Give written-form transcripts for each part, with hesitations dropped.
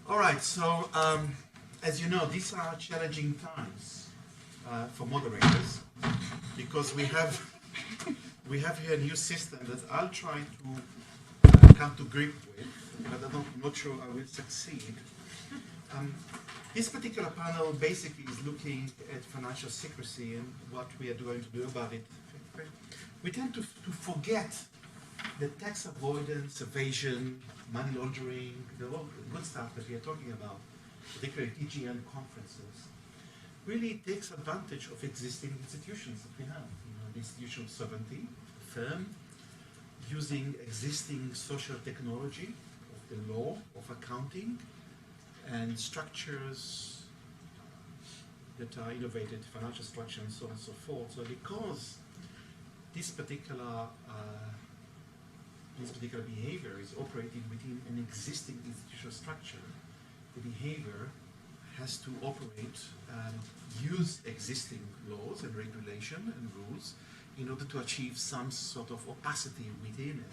All right, so as you know, these are challenging times for moderators because we have here a new system that I'll try to come to grip with, but I'm not sure I will succeed. This particular panel basically is looking at financial secrecy and what we are going to do about it. We tend to forget that tax avoidance, evasion, money laundering, the good stuff that we are talking about, particularly TGN conferences, really takes advantage of existing institutions that we have. You know, the institution of sovereignty, firm, using existing social technology of the law, of accounting, and structures that are innovated, financial structure and so on and so forth. So because this particular behavior is operating within an existing institutional structure, the behavior has to operate and use existing laws and regulation and rules in order to achieve some sort of opacity within it,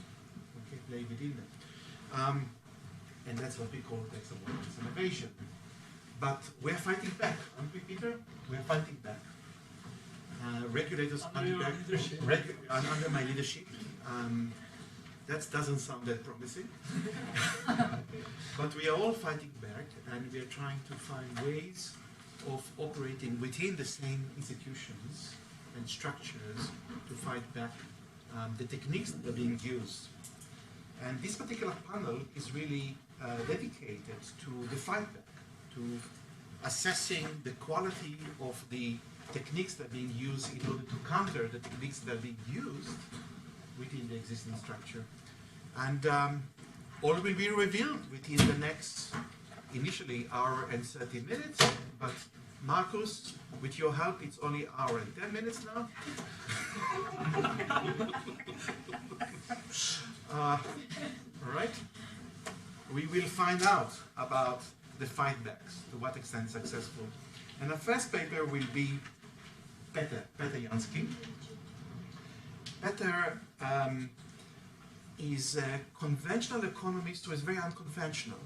okay, play within it. And that's what we call tax avoidance and evasion. But we're fighting back, aren't we, Peter? We're fighting back. Regulators under back under my leadership. That doesn't sound that promising. But we are all fighting back, and we are trying to find ways of operating within the same institutions and structures to fight back the techniques that are being used. And this particular panel is really dedicated to the fight back, to assessing the quality of the techniques that are being used in order to counter the techniques that are being used within the existing structure. And all will be revealed within the next, initially, hour and 30 minutes. But Marcus, with your help, it's only hour and 10 minutes now. All right. We will find out about the fightbacks, to what extent successful. And the first paper will be Petr Jansky. Petr is a conventional economist who is very unconventional,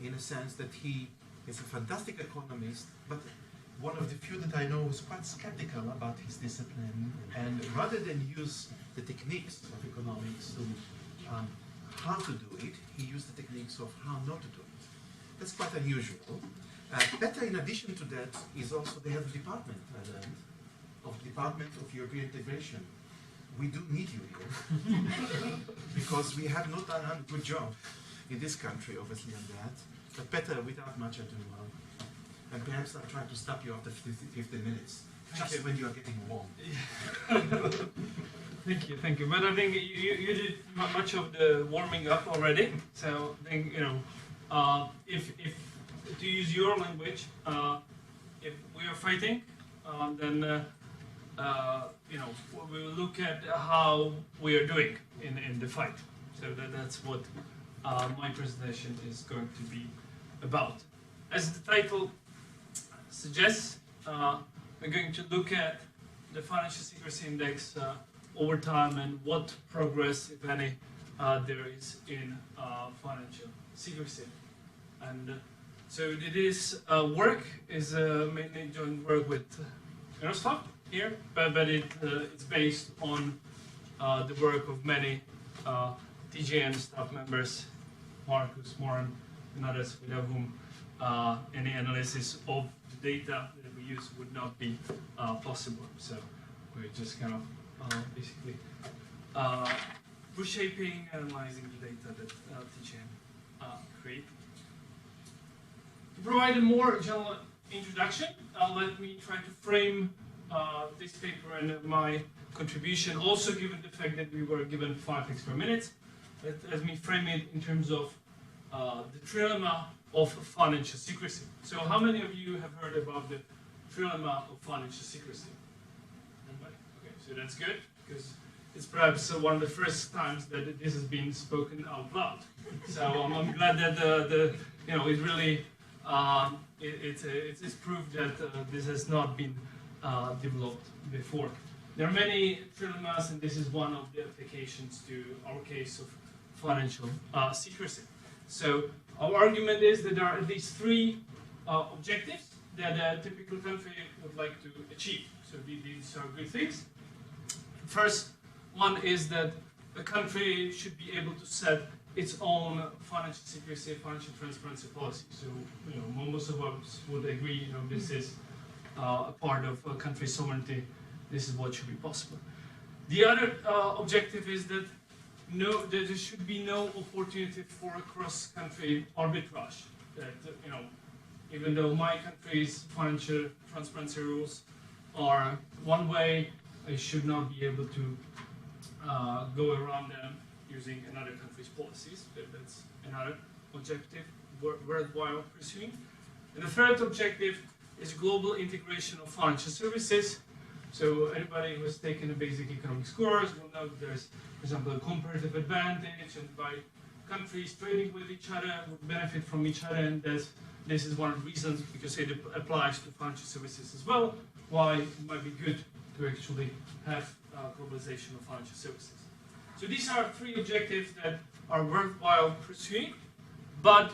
in a sense that he is a fantastic economist, but one of the few that I know who is quite skeptical about his discipline, and rather than use the techniques of economics to how to do it, he used the techniques of how not to do it. That's quite unusual. Petr, in addition to that, is also the head of the department, I learned, of the Department of European Integration. We do need you here, because we have not done a good job in this country, obviously, on that. But Petr, without much ado, and perhaps I'll try to stop you after 15 minutes, just when you are getting warm. Thank you. But I think you did much of the warming up already. So I think, if to use your language, if we are fighting, then we will look at how we are doing in the fight. So that's what my presentation is going to be about. As the title suggests, we're going to look at the financial secrecy index over time and what progress, if any, there is in financial secrecy. And so this work is mainly joint work with Eurostat here, but it's based on the work of many TGN staff members, Marcus, Moran, and others, without whom any analysis of the data that we use would not be possible. So we're just kind of basically reshaping, analyzing the data that TGN create. To provide a more general introduction, let me try to frame this paper and my contribution, also given the fact that we were given 5 extra minutes. Let me frame it in terms of the trilemma of financial secrecy. So how many of you have heard about the trilemma of financial secrecy? Nobody? Okay, so that's good, because it's perhaps one of the first times that this has been spoken out loud. So I'm glad that it really it's proof that this has not been developed before. There are many trilemmas, and this is one of the applications to our case of financial secrecy. So our argument is that there are at least three objectives that a typical country would like to achieve. So these are good things. First one is that a country should be able to set its own financial secrecy, financial transparency policy. So, most of us would agree, this is a part of a country's sovereignty. This is what should be possible. The other objective is that there should be no opportunity for cross-country arbitrage. That even though my country's financial transparency rules are one way, I should not be able to go around them using another country's policies. That's another objective worthwhile pursuing. And the third objective is global integration of financial services. So anybody who has taken a basic economics course will know that there's, for example, a comparative advantage, and by countries trading with each other would benefit from each other, and this is one of the reasons, because it applies to financial services as well, why it might be good to actually have globalization of financial services. So these are three objectives that are worthwhile pursuing, but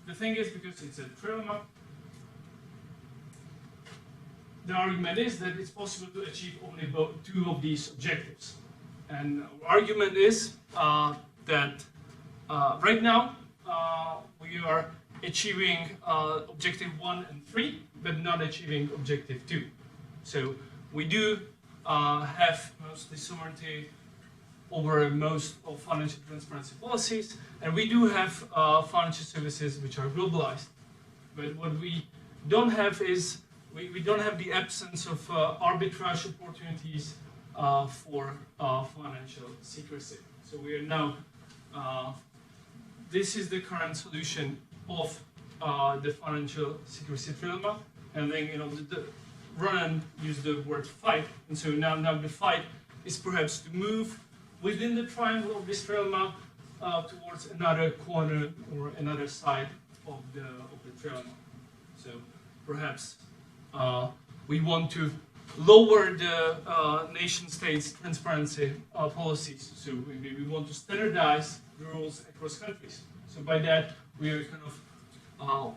the thing is, because it's a trilemma, the argument is that it's possible to achieve only two of these objectives. And our argument is that right now we are achieving objective 1 and 3, but not achieving objective 2. So we do have mostly sovereignty over most of financial transparency policies, and we do have financial services which are globalized. But what we don't have is we don't have the absence of arbitrage opportunities for financial secrecy. So we are now, this is the current solution of the financial secrecy trilemma. And then, Ronan used the word fight, and so now the fight is perhaps to move within the triangle of this trilemma towards another corner or another side of the trilemma. So perhaps we want to lower the nation states' transparency policies. So we want to standardize the rules across countries. So by that, we are kind of,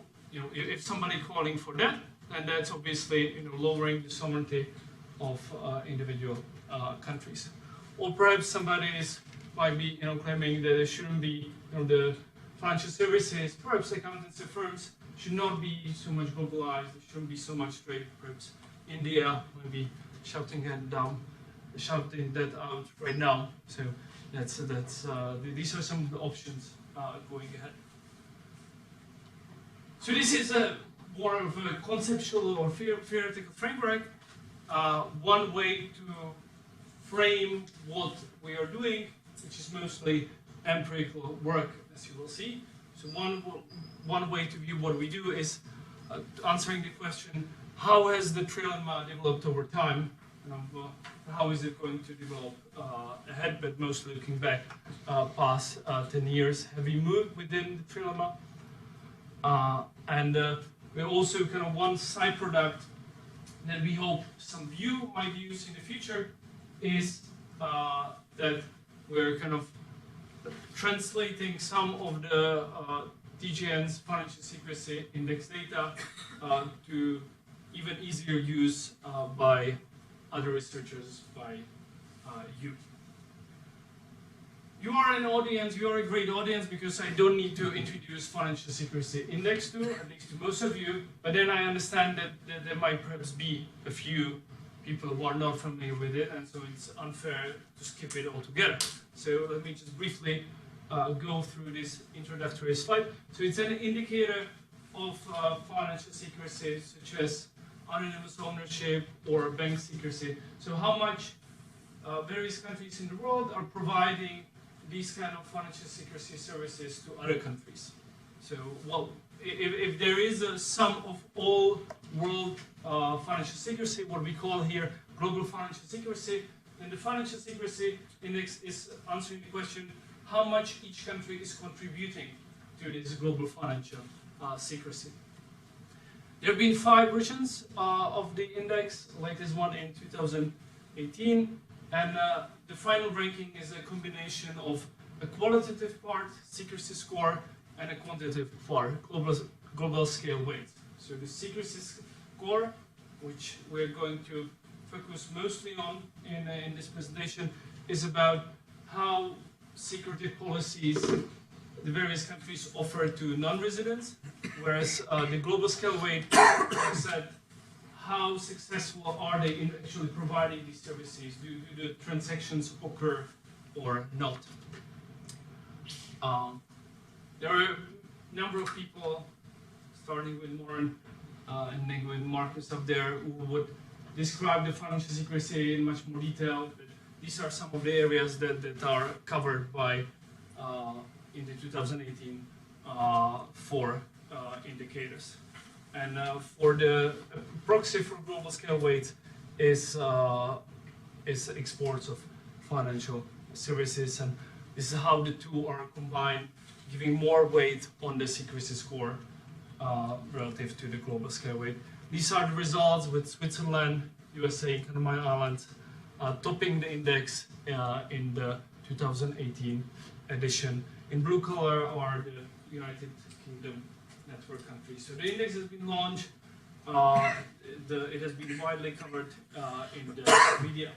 if somebody calling for that, then that's obviously lowering the sovereignty of individual countries. Or perhaps somebody might be claiming that there shouldn't be the financial services, perhaps accountancy firms should not be so much globalized, there shouldn't be so much trade. Perhaps India might be shouting that out right now. So these are some of the options going ahead. So this is more of a conceptual or theoretical framework. One way to frame what we are doing, which is mostly empirical work, as you will see. So one way to view what we do is answering the question, how has the trilemma developed over time? How is it going to develop ahead, but mostly looking back past 10 years. Have we moved within the trilemma? And we're also kind of one side product that we hope some of you might use in the future is that we're kind of translating some of the TGN's financial secrecy index data to even easier use by other researchers, by you. You are an audience, you are a great audience because I don't need to introduce financial secrecy index to, at least to most of you, but then I understand that there might perhaps be a few people who are not familiar with it, and so it's unfair to skip it altogether. So let me just briefly go through this introductory slide. So it's an indicator of financial secrecy, such as anonymous ownership or bank secrecy. So how much various countries in the world are providing these kind of financial secrecy services to other countries. So, well, if there is a sum of all world financial secrecy, what we call here global financial secrecy, then the financial secrecy index is answering the question, how much each country is contributing to this global financial secrecy. There have been 5 versions of the index, the latest one in 2018, and the final ranking is a combination of a qualitative part, secrecy score, and a quantitative for global scale weight. So the secrecy score, which we're going to focus mostly on in this presentation, is about how secretive policies the various countries offer to non-residents, whereas the global scale weight looks at how successful are they in actually providing these services. Do the transactions occur or not? There are a number of people, starting with Lauren and then with Marcus up there, who would describe the financial secrecy in much more detail. But these are some of the areas that are covered by in the 2018 four indicators. And for the proxy for global scale weight is exports of financial services, and this is how the two are combined, giving more weight on the secrecy score relative to the global scale weight. These are the results with Switzerland, USA, and Cayman Islands topping the index in the 2018 edition. In blue color are the United Kingdom network countries. So the index has been launched. It has been widely covered in the media.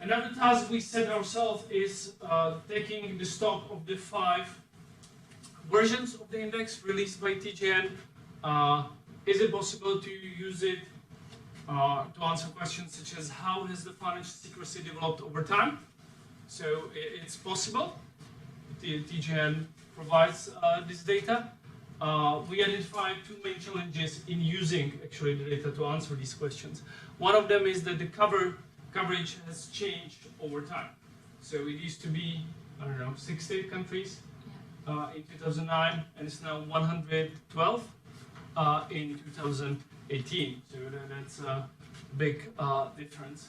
Another task we set ourselves is taking the stock of the 5 versions of the index released by TJN. Is it possible to use it to answer questions such as how has the financial secrecy developed over time? So it's possible. The TJN provides this data. We identified 2 main challenges in using actually the data to answer these questions. One of them is that the coverage has changed over time. So it used to be, I don't know, 68 countries in 2009, and it's now 112 in 2018. So that's a big difference.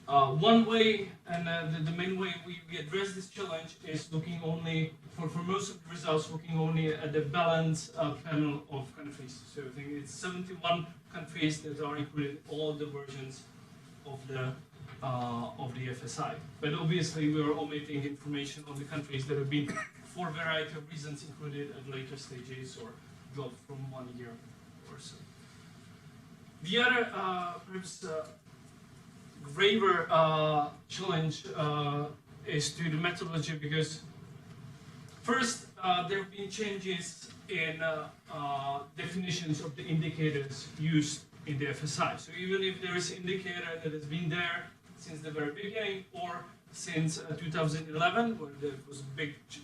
One way, and the main way we address this challenge is looking only, for most of the results, looking only at the balance panel of countries. So I think it's 71 countries that are included in all the versions of the FSI. But obviously we are omitting information on the countries that have been, for a variety of reasons, included at later stages or dropped from 1 year or so. The other, perhaps, graver challenge is to the methodology, because first there have been changes in definitions of the indicators used in the FSI. So even if there is an indicator that has been there since the very beginning, or since 2011, where there was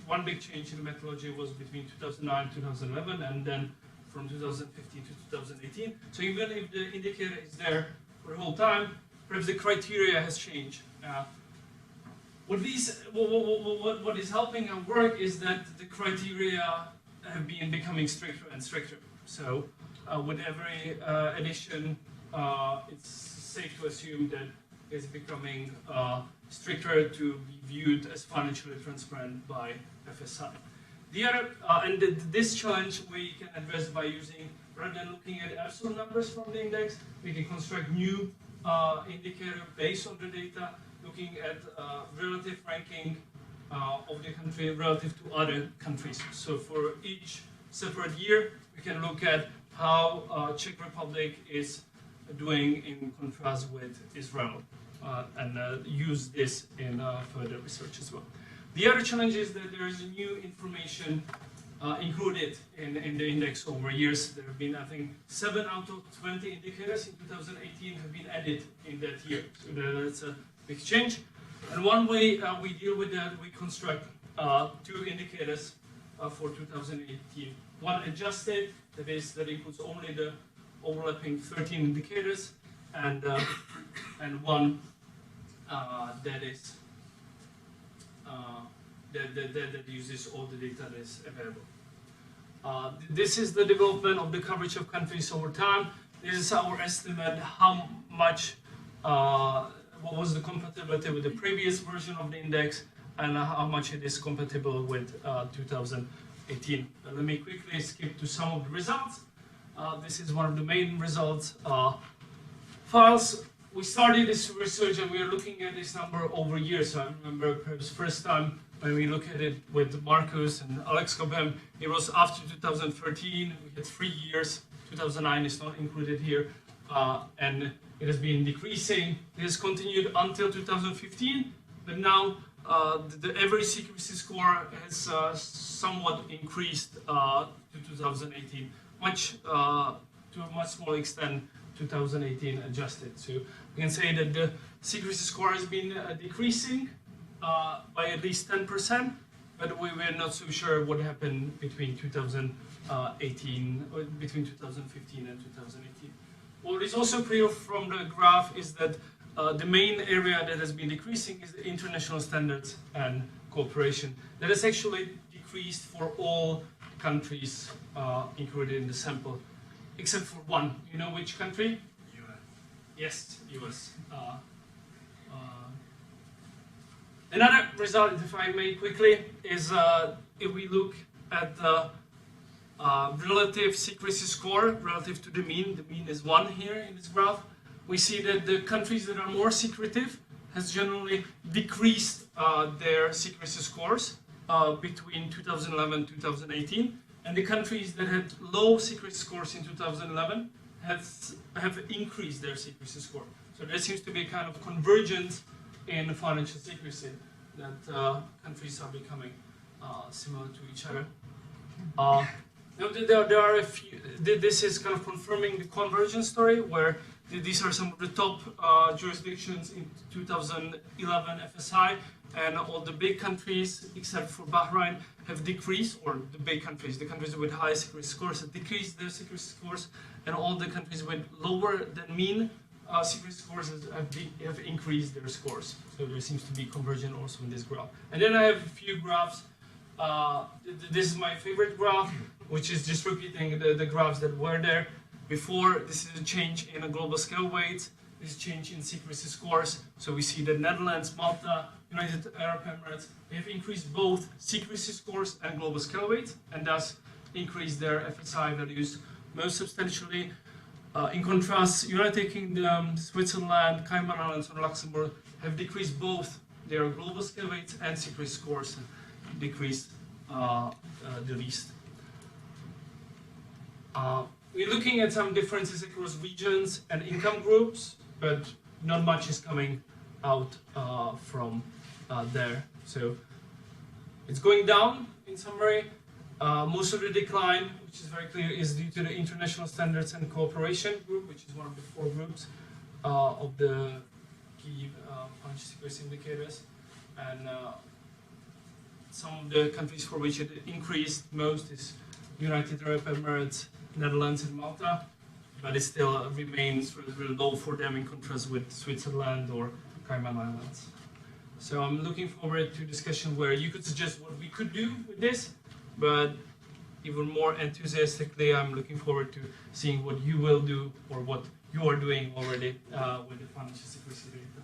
one big change in the methodology was between 2009 and 2011, and then from 2015 to 2018. So even if the indicator is there for the whole time, perhaps the criteria has changed. What is helping our work is that the criteria have been becoming stricter and stricter. So with every edition, it's safe to assume that it's becoming stricter to be viewed as financially transparent by FSI. The other, this challenge we can address by using, rather than looking at absolute numbers from the index, we can construct new indicator based on the data, looking at relative ranking of the country relative to other countries. So for each separate year, we can look at how Czech Republic is doing in contrast with Israel, and use this in further research as well. The other challenge is that there is new information included in the index over years. There have been, I think, 7 out of 20 indicators in 2018 have been added in that year. So that's a big change. And one way we deal with that, we construct 2 indicators for 2018. One adjusted, that includes only the overlapping 13 indicators, and one that is that uses all the data that is available. This is the development of the coverage of countries over time. This is our estimate how much, what was the compatibility with the previous version of the index, and how much it is compatible with 2018. Let me quickly skip to some of the results. This is one of the main results files. We started this research and we are looking at this number over years. So I remember perhaps first time when we look at it with Marcus and Alex Cobham, it was after 2013. We had 3 years. 2009 is not included here, and it has been decreasing. It has continued until 2015, but now the average secrecy score has somewhat increased to 2018, to a much smaller extent. 2018 adjusted. So we can say that the secrecy score has been decreasing by at least 10%, but we were not so sure what happened between 2018, or between 2015 and 2018. What is also clear from the graph is that the main area that has been decreasing is the international standards and cooperation. That has actually decreased for all countries included in the sample, except for one. You know which country? US. Yes, US. Another result, if I may quickly, is if we look at the relative secrecy score relative to the mean is 1 here in this graph. We see that the countries that are more secretive has generally decreased their secrecy scores between 2011 and 2018. And the countries that had low secrecy scores in 2011 have increased their secrecy score. So there seems to be a kind of convergence in financial secrecy, that countries are becoming similar to each other. Now there are a few. This is kind of confirming the convergence story, where these are some of the top jurisdictions in 2011 FSI, and all the big countries, except for Bahrain, have decreased, or the big countries, the countries with high secrecy scores have decreased their secrecy scores, and all the countries with lower than mean secrecy scores have increased their scores. So there seems to be convergence also in this graph. And then I have a few graphs. This is my favorite graph, which is just repeating the graphs that were there before. This is a change in a global scale weight. This change in secrecy scores. So we see that Netherlands, Malta, United Arab Emirates, they have increased both secrecy scores and global scale weight, and thus increased their FSI values most substantially. In contrast, United Kingdom, Switzerland, Cayman Islands, and Luxembourg have decreased both their global scale weights and secrecy scores, and decreased the least. We're looking at some differences across regions and income groups, but not much is coming out from there. So it's going down in summary. Most of the decline, which is very clear, is due to the International Standards and Cooperation group, which is one of the 4 groups of the key financial secrecy indicators. And some of the countries for which it increased most is United Arab Emirates, Netherlands, and Malta, but it still remains really low for them in contrast with Switzerland or Cayman Islands. So I'm looking forward to a discussion where you could suggest what we could do with this, but even more enthusiastically, I'm looking forward to seeing what you will do or what you are doing already with the financial secrecy data.